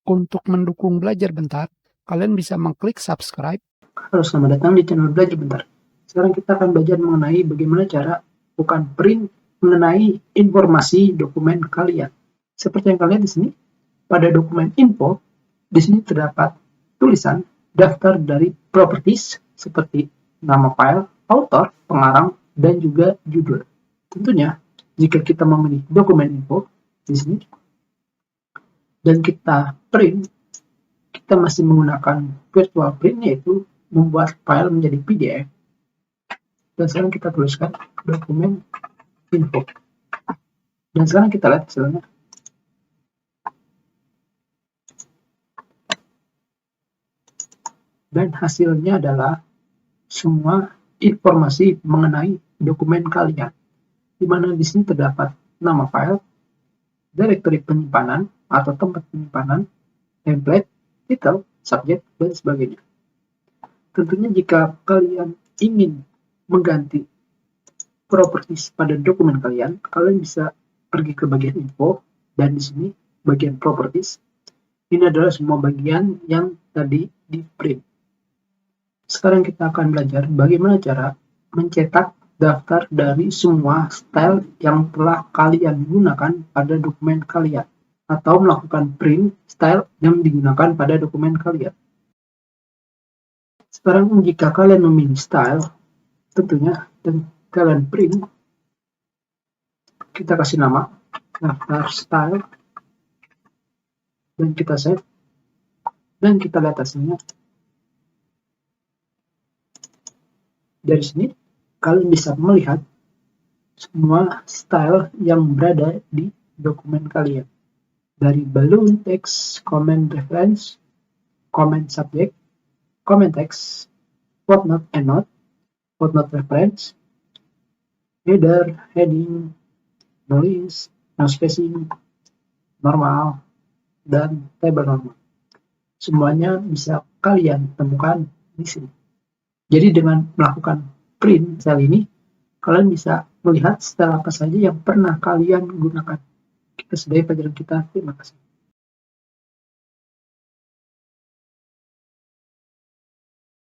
Untuk mendukung Belajar Bentar, kalian bisa mengklik subscribe. Halo, selamat datang di channel Belajar Bentar. Sekarang kita akan belajar mengenai bagaimana cara bukan print mengenai informasi dokumen kalian. Seperti yang kalian di sini, pada dokumen info, di sini terdapat tulisan daftar dari properties seperti nama file, author, pengarang, dan juga judul. Tentunya, jika kita memilih dokumen info di sini dan kita print, kita masih menggunakan virtual print, yaitu membuat file menjadi PDF. Dan sekarang kita tuliskan dokumen info. Dan sekarang kita lihat hasilnya. Dan hasilnya adalah semua informasi mengenai dokumen kalian, di mana di sini terdapat nama file, direktori penyimpanan atau tempat penyimpanan, template, title, subjek, dan sebagainya. Tentunya jika kalian ingin mengganti properties pada dokumen kalian, kalian bisa pergi ke bagian info, dan di sini bagian properties. Ini adalah semua bagian yang tadi di print. Sekarang kita akan belajar bagaimana cara mencetak daftar dari semua style yang telah kalian gunakan pada dokumen kalian, atau melakukan print style yang digunakan pada dokumen kalian. Sekarang jika kalian memilih style, tentunya dan kalian print, kita kasih nama daftar style, dan kita save, dan kita lihat hasilnya. Dari sini kalian bisa melihat semua style yang berada di dokumen kalian, dari balloon text, comment reference, comment subject, comment text, footnote endnote, footnote reference, header, heading, no links, no spacing, normal, dan table normal. Semuanya bisa kalian temukan di sini. Jadi dengan melakukan print style ini, kalian bisa melihat style apa saja yang pernah kalian gunakan. Kita sudahi pelajaran kita. Terima kasih.